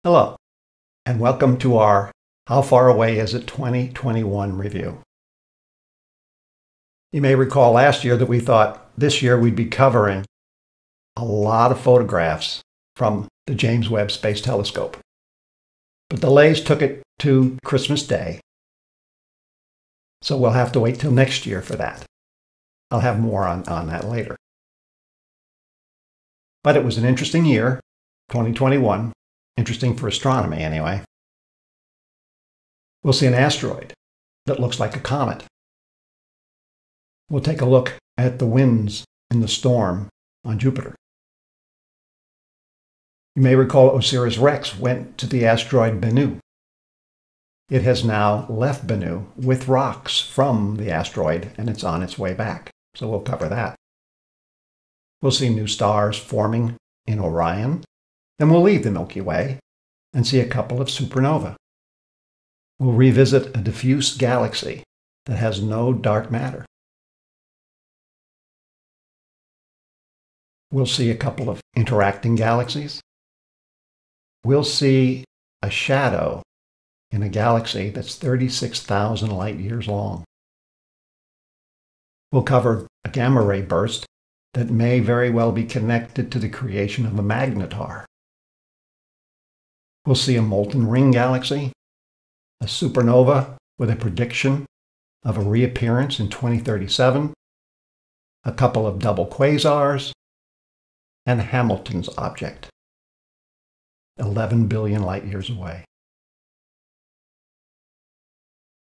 Hello, and welcome to our How Far Away Is It 2021 review. You may recall last year that we thought this year we'd be covering a lot of photographs from the James Webb Space Telescope. But delays took it to Christmas Day, so we'll have to wait till next year for that. I'll have more on that later. But it was an interesting year, 2021. Interesting for astronomy, anyway. We'll see an asteroid that looks like a comet. We'll take a look at the winds in the storm on Jupiter. You may recall OSIRIS-REx went to the asteroid Bennu. It has now left Bennu with rocks from the asteroid, and it's on its way back. So we'll cover that. We'll see new stars forming in Orion. Then we'll leave the Milky Way and see a couple of supernovae. We'll revisit a diffuse galaxy that has no dark matter. We'll see a couple of interacting galaxies. We'll see a shadow in a galaxy that's 36,000 light years long. We'll cover a gamma ray burst that may very well be connected to the creation of a magnetar. We'll see a molten ring galaxy, a supernova with a prediction of a reappearance in 2037, a couple of double quasars, and Hamilton's object, 11 billion light years away.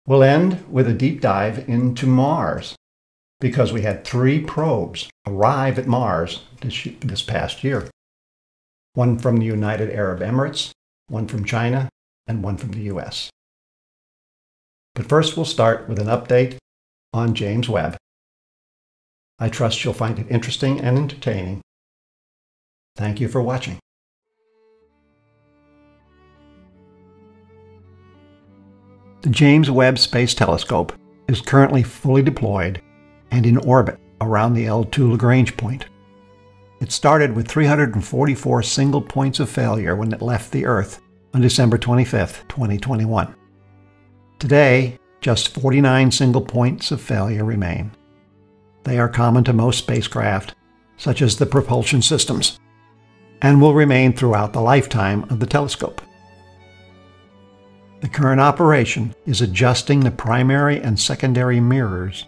We'll end with a deep dive into Mars, because we had 3 probes arrive at Mars this past year. One from the United Arab Emirates, one from China, and one from the US. But first we'll start with an update on James Webb. I trust you'll find it interesting and entertaining. Thank you for watching. The James Webb Space Telescope is currently fully deployed and in orbit around the L2 Lagrange point. It started with 344 single points of failure when it left the Earth on December 25, 2021. Today, just 49 single points of failure remain. They are common to most spacecraft, such as the propulsion systems, and will remain throughout the lifetime of the telescope. The current operation is adjusting the primary and secondary mirrors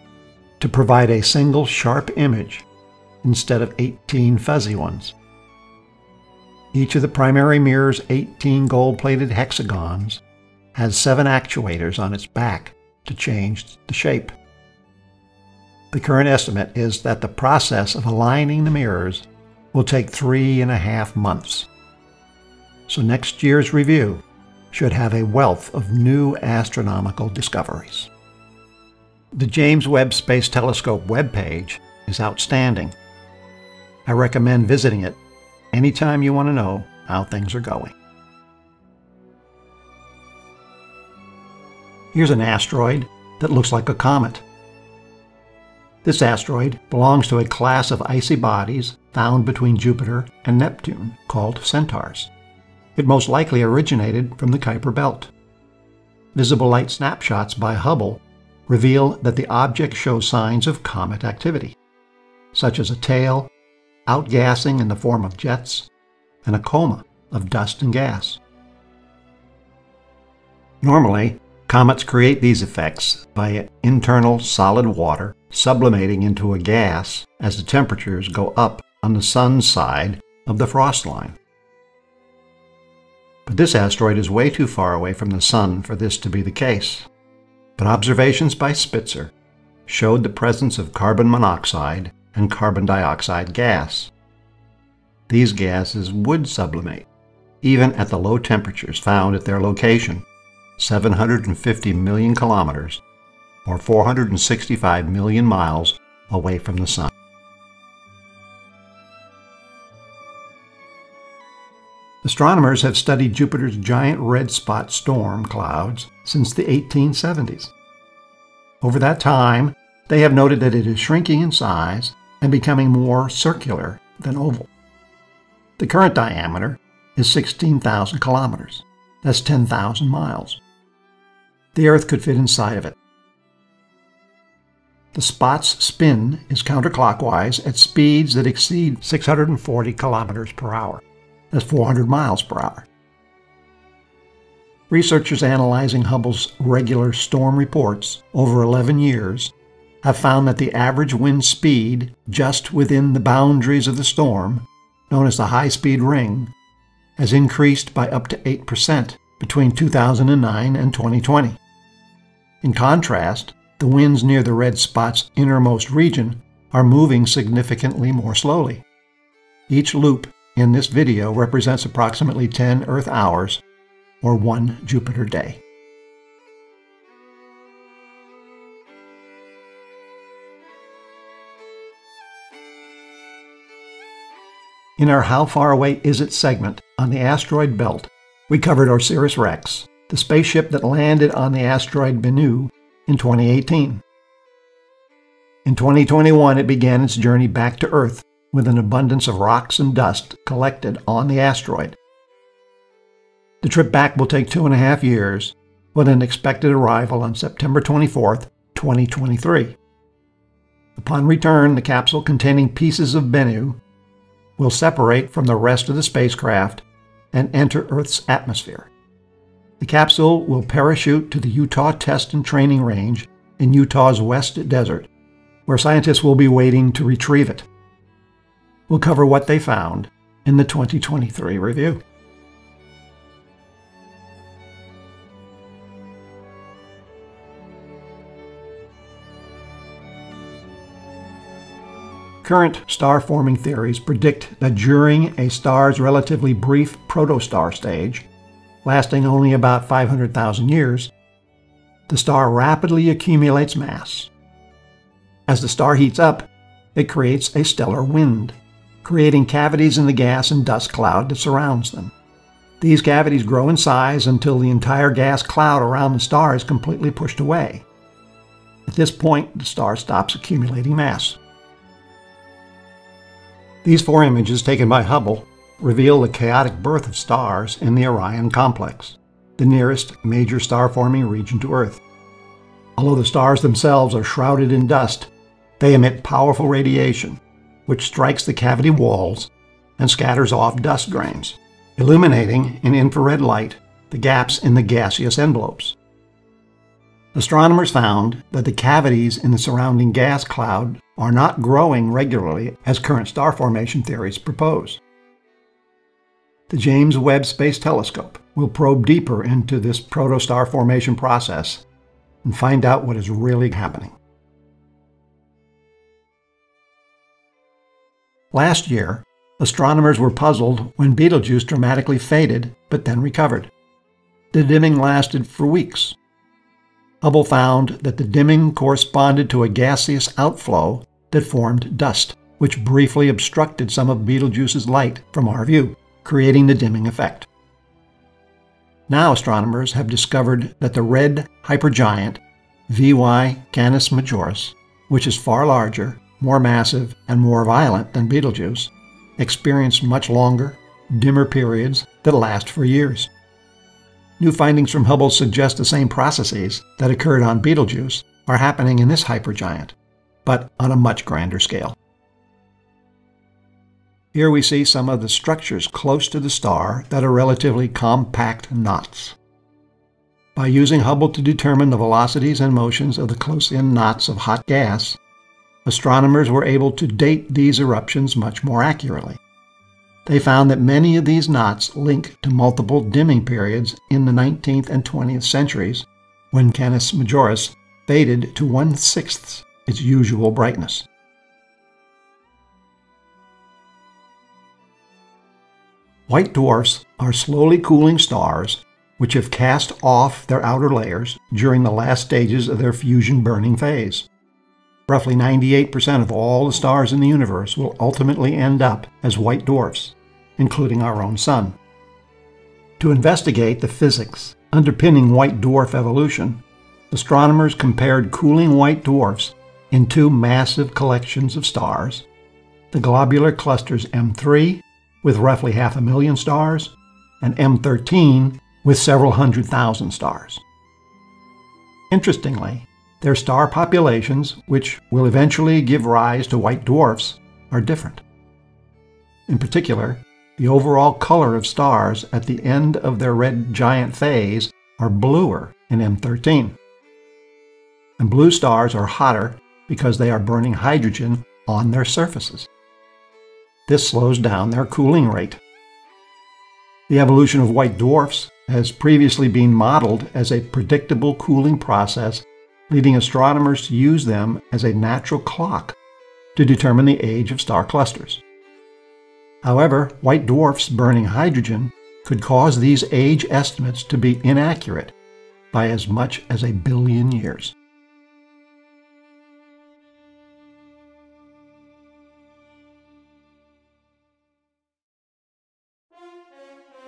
to provide a single sharp image instead of 18 fuzzy ones. Each of the primary mirror's 18 gold-plated hexagons has 7 actuators on its back to change the shape. The current estimate is that the process of aligning the mirrors will take 3.5 months. So next year's review should have a wealth of new astronomical discoveries. The James Webb Space Telescope webpage is outstanding. I recommend visiting it anytime you want to know how things are going. Here's an asteroid that looks like a comet. This asteroid belongs to a class of icy bodies found between Jupiter and Neptune called centaurs. It most likely originated from the Kuiper Belt. Visible light snapshots by Hubble reveal that the object shows signs of comet activity, such as a tail, outgassing in the form of jets, and a coma of dust and gas. Normally, comets create these effects by internal solid water sublimating into a gas as the temperatures go up on the sun's side of the frost line. But this asteroid is way too far away from the sun for this to be the case. But observations by Spitzer showed the presence of carbon monoxide and carbon dioxide gas. These gases would sublimate, even at the low temperatures found at their location, 750 million kilometers, or 465 million miles away from the sun. Astronomers have studied Jupiter's giant red spot storm clouds since the 1870s. Over that time, they have noted that it is shrinking in size and becoming more circular than oval. The current diameter is 16,000 kilometers. That's 10,000 miles. The Earth could fit inside of it. The spot's spin is counterclockwise at speeds that exceed 640 kilometers per hour. That's 400 miles per hour. Researchers analyzing Hubble's regular storm reports over 11 years have found that the average wind speed just within the boundaries of the storm, known as the high-speed ring, has increased by up to 8% between 2009 and 2020. In contrast, the winds near the red spot's innermost region are moving significantly more slowly. Each loop in this video represents approximately 10 Earth hours, or 1 Jupiter day. In our How Far Away Is It segment on the asteroid belt, we covered OSIRIS-REx, the spaceship that landed on the asteroid Bennu in 2018. In 2021, it began its journey back to Earth with an abundance of rocks and dust collected on the asteroid. The trip back will take 2.5 years, with an expected arrival on September 24, 2023. Upon return, the capsule containing pieces of Bennu will separate from the rest of the spacecraft and enter Earth's atmosphere. The capsule will parachute to the Utah Test and Training Range in Utah's West Desert, where scientists will be waiting to retrieve it. We'll cover what they found in the 2023 review. Current star-forming theories predict that during a star's relatively brief protostar stage, lasting only about 500,000 years, the star rapidly accumulates mass. As the star heats up, it creates a stellar wind, creating cavities in the gas and dust cloud that surrounds them. These cavities grow in size until the entire gas cloud around the star is completely pushed away. At this point, the star stops accumulating mass. These 4 images taken by Hubble reveal the chaotic birth of stars in the Orion complex, the nearest major star-forming region to Earth. Although the stars themselves are shrouded in dust, they emit powerful radiation, which strikes the cavity walls and scatters off dust grains, illuminating in infrared light the gaps in the gaseous envelopes. Astronomers found that the cavities in the surrounding gas cloud are not growing regularly as current star formation theories propose. The James Webb Space Telescope will probe deeper into this protostar formation process and find out what is really happening. Last year, astronomers were puzzled when Betelgeuse dramatically faded but then recovered. The dimming lasted for weeks. Hubble found that the dimming corresponded to a gaseous outflow that formed dust, which briefly obstructed some of Betelgeuse's light from our view, creating the dimming effect. Now astronomers have discovered that the red hypergiant VY Canis Majoris, which is far larger, more massive, and more violent than Betelgeuse, experienced much longer, dimmer periods that last for years. New findings from Hubble suggest the same processes that occurred on Betelgeuse are happening in this hypergiant, but on a much grander scale. Here we see some of the structures close to the star that are relatively compact knots. By using Hubble to determine the velocities and motions of the close-in knots of hot gas, astronomers were able to date these eruptions much more accurately. They found that many of these knots link to multiple dimming periods in the 19th and 20th centuries, when Canis Majoris faded to 1/6 its usual brightness. White dwarfs are slowly cooling stars which have cast off their outer layers during the last stages of their fusion burning phase. Roughly 98% of all the stars in the universe will ultimately end up as white dwarfs, including our own Sun. To investigate the physics underpinning white dwarf evolution, astronomers compared cooling white dwarfs in 2 massive collections of stars, the globular clusters M3, with roughly 500,000 stars, and M13 with several 100,000 stars. Interestingly, their star populations, which will eventually give rise to white dwarfs, are different. In particular, the overall color of stars at the end of their red giant phase are bluer in M13. And blue stars are hotter because they are burning hydrogen on their surfaces. This slows down their cooling rate. The evolution of white dwarfs has previously been modeled as a predictable cooling process, leading astronomers to use them as a natural clock to determine the age of star clusters. However, white dwarfs burning hydrogen could cause these age estimates to be inaccurate by as much as 1 billion years.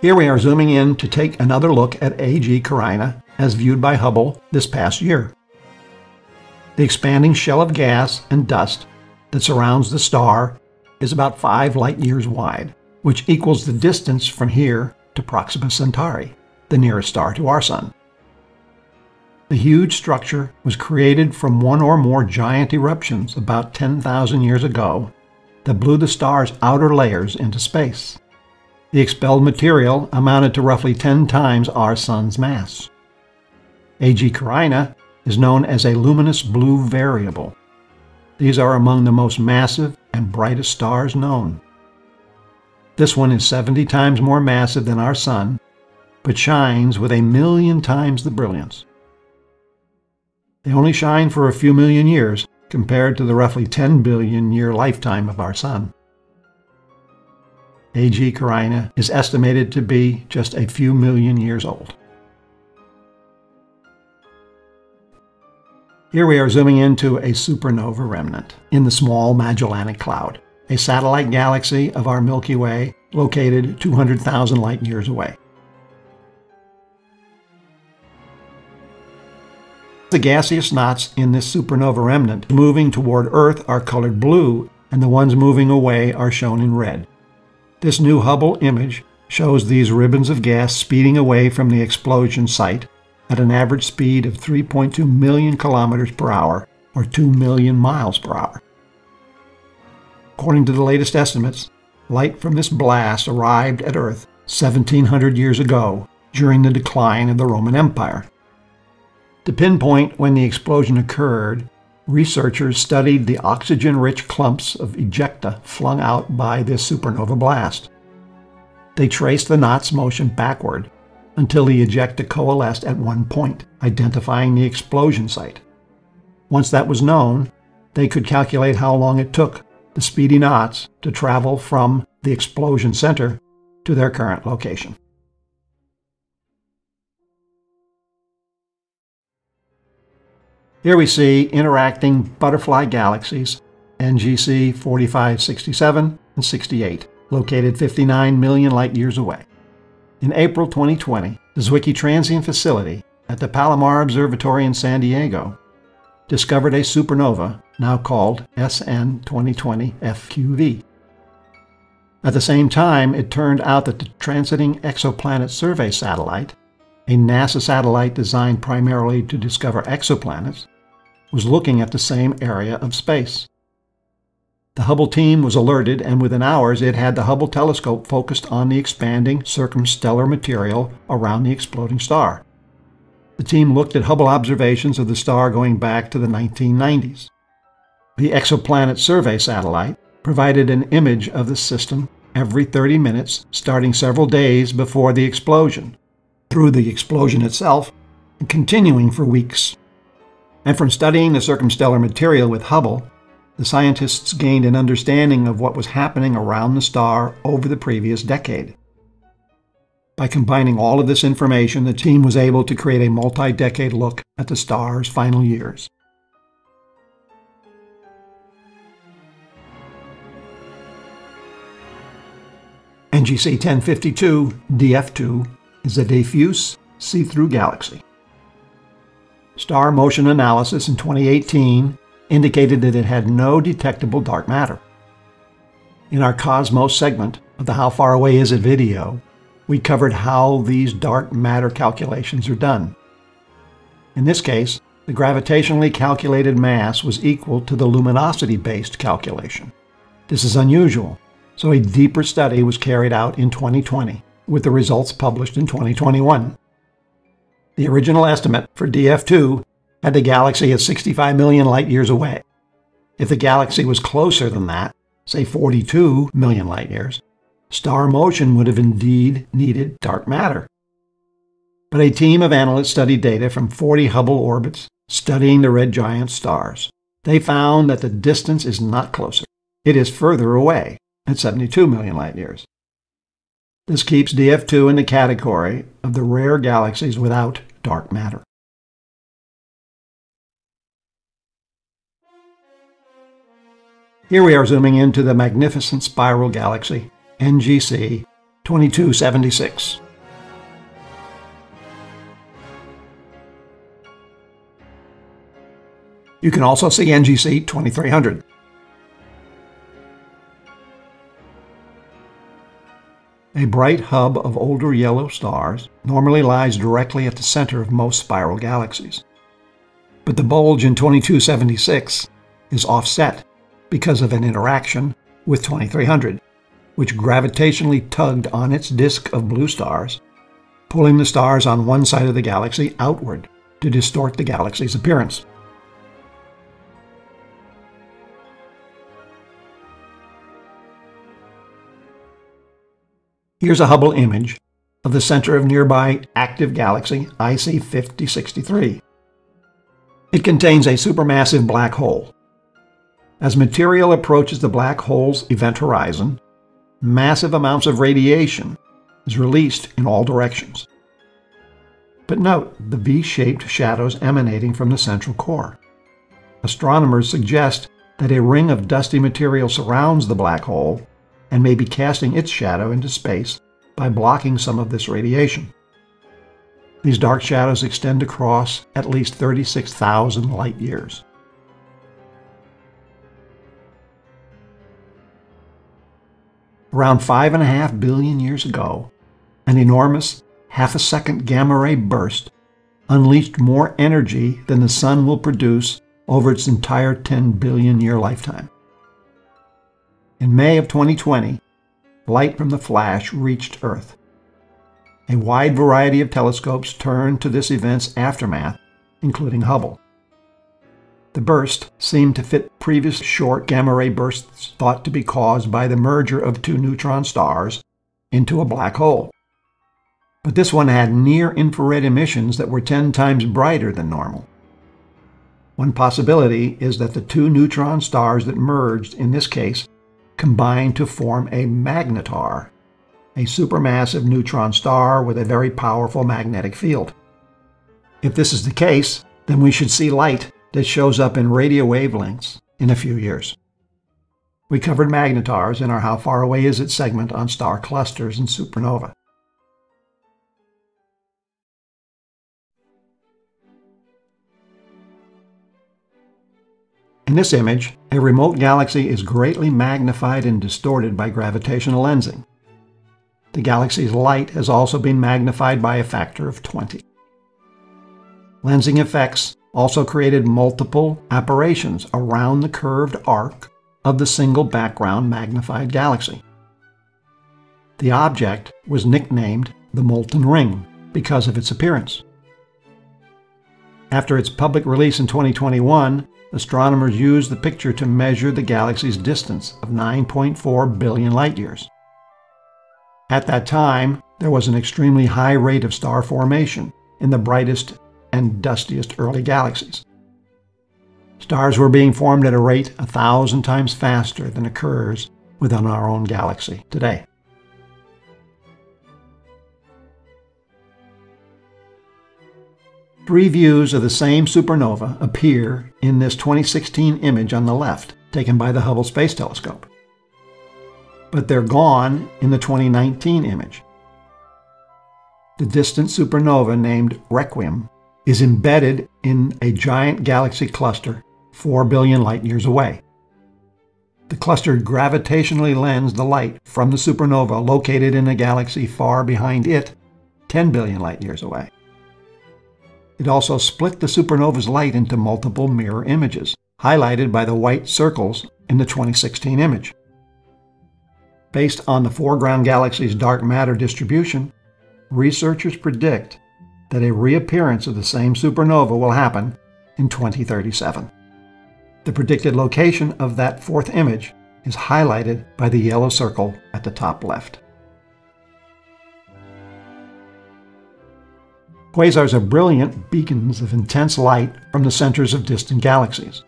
Here we are zooming in to take another look at A.G. Carina as viewed by Hubble this past year. The expanding shell of gas and dust that surrounds the star is about 5 light-years wide, which equals the distance from here to Proxima Centauri, the nearest star to our Sun. The huge structure was created from one or more giant eruptions about 10,000 years ago that blew the star's outer layers into space. The expelled material amounted to roughly 10 times our Sun's mass. A.G. Carina is known as a luminous blue variable. These are among the most massive and brightest stars known. This one is 70 times more massive than our Sun, but shines with 1,000,000 times the brilliance. They only shine for a few million years compared to the roughly 10 billion year lifetime of our Sun. A.G. Carina is estimated to be just a few million years old. Here we are zooming into a supernova remnant in the Small Magellanic Cloud, a satellite galaxy of our Milky Way located 200,000 light-years away. The gaseous knots in this supernova remnant moving toward Earth are colored blue, and the ones moving away are shown in red. This new Hubble image shows these ribbons of gas speeding away from the explosion site at an average speed of 3.2 million kilometers per hour, or 2 million miles per hour. According to the latest estimates, light from this blast arrived at Earth 1,700 years ago during the decline of the Roman Empire. To pinpoint when the explosion occurred, researchers studied the oxygen-rich clumps of ejecta flung out by this supernova blast. They traced the knot's motion backward until the ejecta coalesced at one point, identifying the explosion site. Once that was known, they could calculate how long it took the speedy knots to travel from the explosion center to their current location. Here we see interacting butterfly galaxies NGC 4567 and 68, located 59 million light-years away. In April 2020, the Wiki Transient Facility at the Palomar Observatory in San Diego discovered a supernova now called SN 2020 FQV. At the same time, it turned out that the Transiting Exoplanet Survey Satellite, a NASA satellite designed primarily to discover exoplanets, was looking at the same area of space. The Hubble team was alerted, and within hours it had the Hubble telescope focused on the expanding circumstellar material around the exploding star. The team looked at Hubble observations of the star going back to the 1990s. The Exoplanet Survey Satellite provided an image of the system every 30 minutes, starting several days before the explosion, through the explosion itself, and continuing for weeks. And from studying the circumstellar material with Hubble, the scientists gained an understanding of what was happening around the star over the previous decade. By combining all of this information, the team was able to create a multi-decade look at the star's final years. NGC 1052 DF2 is a diffuse, see-through galaxy. Star motion analysis in 2018 indicated that it had no detectable dark matter. In our Cosmos segment of the How Far Away Is It video, we covered how these dark matter calculations are done. In this case, the gravitationally calculated mass was equal to the luminosity-based calculation. This is unusual, so a deeper study was carried out in 2020, with the results published in 2021. The original estimate for DF2 had the galaxy at 65 million light-years away. If the galaxy was closer than that, say 42 million light-years, star motion would have indeed needed dark matter. But a team of analysts studied data from 40 Hubble orbits studying the red giant stars. They found that the distance is not closer. It is further away, at 72 million light-years. This keeps DF2 in the category of the rare galaxies without dark matter. Here we are zooming into the magnificent spiral galaxy, NGC 2276. You can also see NGC 2300. A bright hub of older yellow stars normally lies directly at the center of most spiral galaxies. But the bulge in 2276 is offset because of an interaction with 2300, which gravitationally tugged on its disk of blue stars, pulling the stars on one side of the galaxy outward to distort the galaxy's appearance. Here's a Hubble image of the center of nearby active galaxy IC 5063. It contains a supermassive black hole. As material approaches the black hole's event horizon, massive amounts of radiation is released in all directions. But note the V-shaped shadows emanating from the central core. Astronomers suggest that a ring of dusty material surrounds the black hole and may be casting its shadow into space by blocking some of this radiation. These dark shadows extend across at least 36,000 light-years. Around 5.5 billion years ago, an enormous half-a-second gamma-ray burst unleashed more energy than the Sun will produce over its entire 10 billion-year lifetime. In May of 2020, light from the flash reached Earth. A wide variety of telescopes turned to this event's aftermath, including Hubble. The burst seemed to fit previous short gamma-ray bursts thought to be caused by the merger of two neutron stars into a black hole. But this one had near-infrared emissions that were 10 times brighter than normal. One possibility is that the two neutron stars that merged in this case combined to form a magnetar, a supermassive neutron star with a very powerful magnetic field. If this is the case, then we should see light that shows up in radio wavelengths in a few years. We covered magnetars in our How Far Away Is It segment on star clusters and supernova. In this image, a remote galaxy is greatly magnified and distorted by gravitational lensing. The galaxy's light has also been magnified by a factor of 20. Lensing effects also created multiple apparitions around the curved arc of the single background magnified galaxy. The object was nicknamed the Molten Ring because of its appearance. After its public release in 2021, astronomers used the picture to measure the galaxy's distance of 9.4 billion light-years. At that time, there was an extremely high rate of star formation in the brightest and dustiest early galaxies. Stars were being formed at a rate 1,000 times faster than occurs within our own galaxy today. Three views of the same supernova appear in this 2016 image on the left, taken by the Hubble Space Telescope. But they're gone in the 2019 image. The distant supernova named Requiem is embedded in a giant galaxy cluster 4 billion light-years away. The cluster gravitationally lends the light from the supernova located in a galaxy far behind it, 10 billion light-years away. It also split the supernova's light into multiple mirror images, highlighted by the white circles in the 2016 image. Based on the foreground galaxy's dark matter distribution, researchers predict that a reappearance of the same supernova will happen in 2037. The predicted location of that fourth image is highlighted by the yellow circle at the top left. Quasars are brilliant beacons of intense light from the centers of distant galaxies.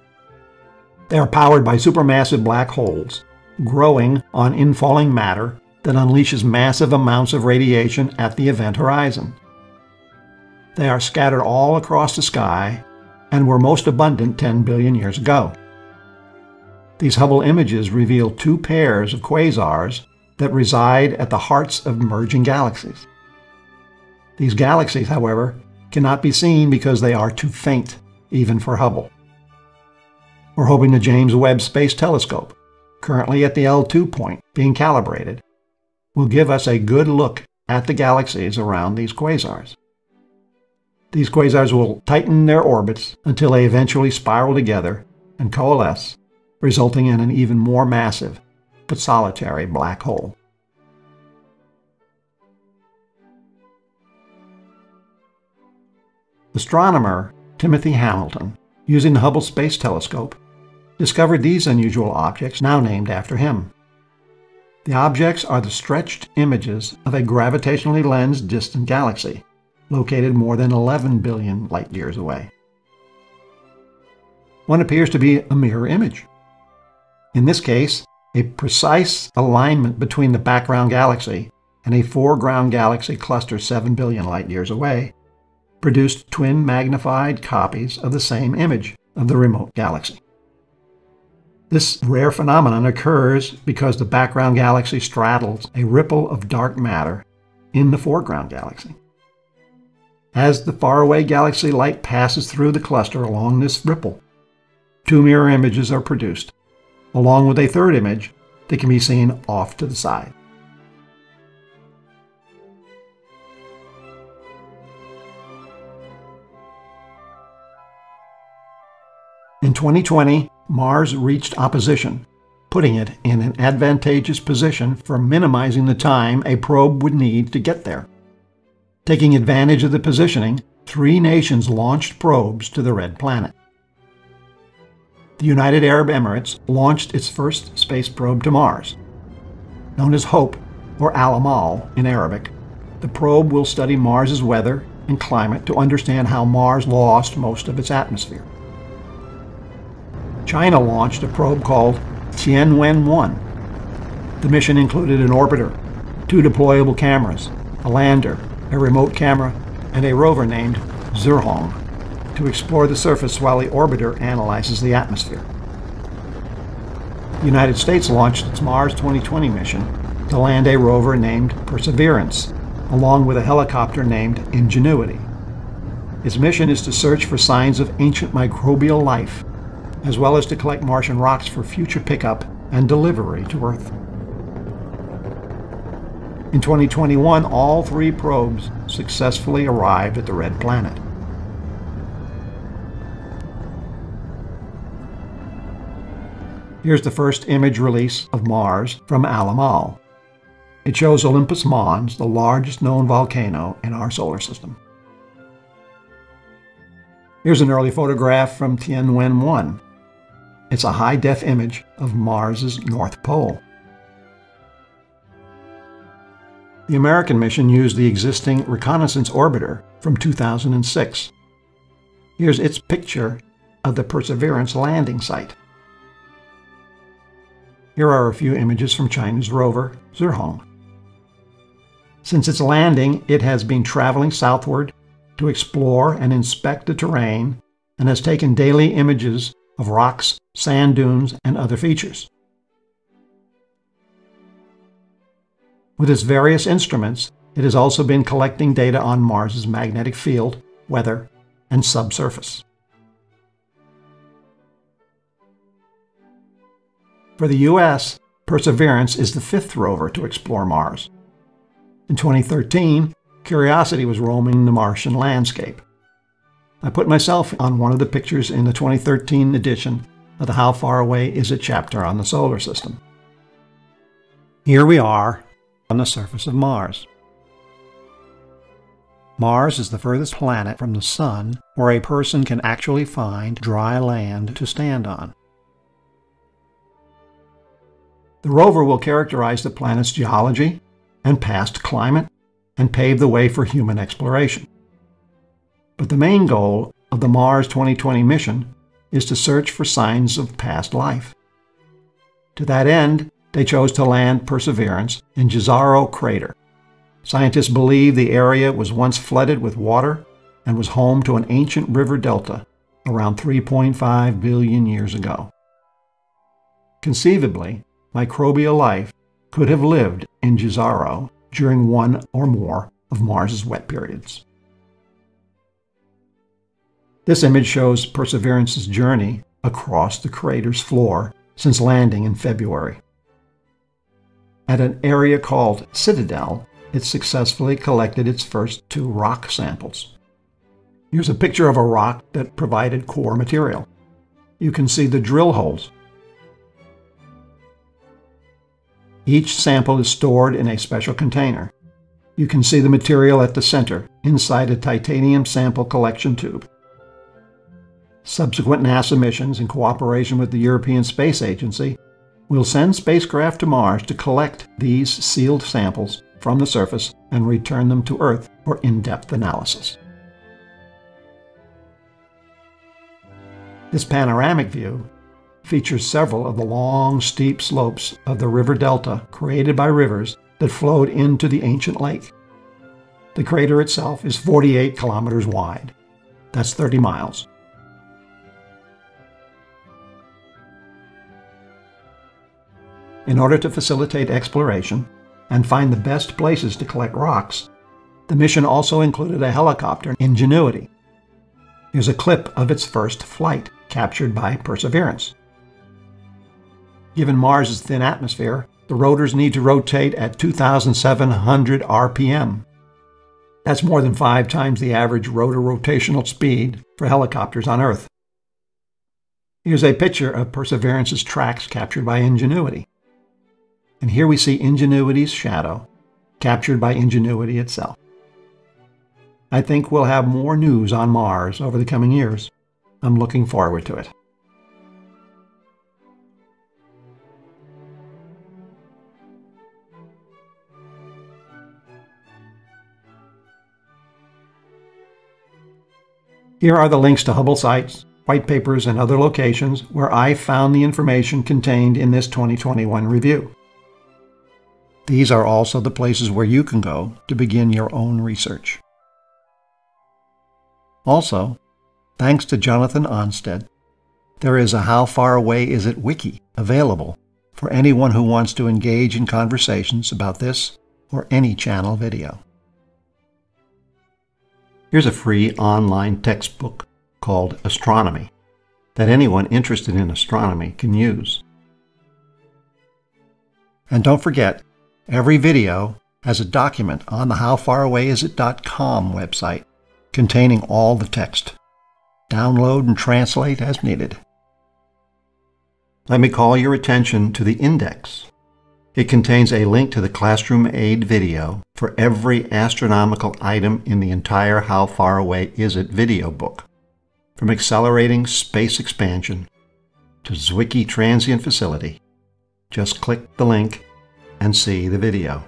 They are powered by supermassive black holes, growing on infalling matter that unleashes massive amounts of radiation at the event horizon. They are scattered all across the sky and were most abundant 10 billion years ago. These Hubble images reveal two pairs of quasars that reside at the hearts of merging galaxies. These galaxies, however, cannot be seen because they are too faint, even for Hubble. We're hoping the James Webb Space Telescope, currently at the L2 point being calibrated, will give us a good look at the galaxies around these quasars. These quasars will tighten their orbits until they eventually spiral together and coalesce, resulting in an even more massive but solitary black hole. Astronomer Timothy Hamilton, using the Hubble Space Telescope, discovered these unusual objects now named after him. The objects are the stretched images of a gravitationally lensed distant galaxy, located more than 11 billion light-years away. One appears to be a mirror image. In this case, a precise alignment between the background galaxy and a foreground galaxy cluster 7 billion light-years away produced twin magnified copies of the same image of the remote galaxy. This rare phenomenon occurs because the background galaxy straddles a ripple of dark matter in the foreground galaxy. As the faraway galaxy light passes through the cluster along this ripple, two mirror images are produced, along with a third image that can be seen off to the side. In 2020, Mars reached opposition, putting it in an advantageous position for minimizing the time a probe would need to get there. Taking advantage of the positioning, 3 nations launched probes to the Red Planet. The United Arab Emirates launched its first space probe to Mars. Known as HOPE, or Al-Amal in Arabic, the probe will study Mars's weather and climate to understand how Mars lost most of its atmosphere. China launched a probe called Tianwen-1. The mission included an orbiter, 2 deployable cameras, a lander, a remote camera, and a rover named Zhurong to explore the surface while the orbiter analyzes the atmosphere. The United States launched its Mars 2020 mission to land a rover named Perseverance, along with a helicopter named Ingenuity. Its mission is to search for signs of ancient microbial life, as well as to collect Martian rocks for future pickup and delivery to Earth. In 2021, all 3 probes successfully arrived at the Red Planet. Here's the first image release of Mars from Al-Amal. It shows Olympus Mons, the largest known volcano in our solar system. Here's an early photograph from Tianwen-1. It's a high-def image of Mars's North Pole. The American mission used the existing reconnaissance orbiter from 2006. Here's its picture of the Perseverance landing site. Here are a few images from China's rover, Zhurong. Since its landing, it has been traveling southward to explore and inspect the terrain and has taken daily images of rocks, sand dunes, and other features. With its various instruments, it has also been collecting data on Mars's magnetic field, weather, and subsurface. For the U.S., Perseverance is the 5th rover to explore Mars. In 2013, Curiosity was roaming the Martian landscape. I put myself on one of the pictures in the 2013 edition of the How Far Away Is It chapter on the solar system. Here we are on the surface of Mars. Mars is the furthest planet from the Sun where a person can actually find dry land to stand on. The rover will characterize the planet's geology and past climate and pave the way for human exploration. But the main goal of the Mars 2020 mission is to search for signs of past life. To that end, they chose to land Perseverance in Jezero Crater. Scientists believe the area was once flooded with water and was home to an ancient river delta around 3.5 billion years ago. Conceivably, microbial life could have lived in Jezero during one or more of Mars's wet periods. This image shows Perseverance's journey across the crater's floor since landing in February. At an area called Citadel, it successfully collected its first 2 rock samples. Here's a picture of a rock that provided core material. You can see the drill holes. Each sample is stored in a special container. You can see the material at the center, inside a titanium sample collection tube. Subsequent NASA missions, in cooperation with the European Space Agency, will send spacecraft to Mars to collect these sealed samples from the surface and return them to Earth for in-depth analysis. This panoramic view features several of the long, steep slopes of the river delta created by rivers that flowed into the ancient lake. The crater itself is 48 kilometers wide. That's 30 miles. In order to facilitate exploration and find the best places to collect rocks, the mission also included a helicopter, Ingenuity. Here's a clip of its first flight, captured by Perseverance. Given Mars's thin atmosphere, the rotors need to rotate at 2,700 RPM. That's more than 5 times the average rotor rotational speed for helicopters on Earth. Here's a picture of Perseverance's tracks captured by Ingenuity. And here we see Ingenuity's shadow, captured by Ingenuity itself. I think we'll have more news on Mars over the coming years. I'm looking forward to it. Here are the links to Hubble sites, white papers, and other locations where I found the information contained in this 2021 review. These are also the places where you can go to begin your own research. Also, thanks to Jonathan Onstead, there is a How Far Away Is It Wiki available for anyone who wants to engage in conversations about this or any channel video. Here's a free online textbook called Astronomy that anyone interested in astronomy can use. And don't forget, every video has a document on the howfarawayisit.com website containing all the text. Download and translate as needed. Let me call your attention to the index. It contains a link to the classroom aid video for every astronomical item in the entire How Far Away Is It video book, from accelerating space expansion to Zwicky transient facility. Just click the link and see the video.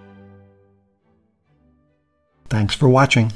Thanks for watching.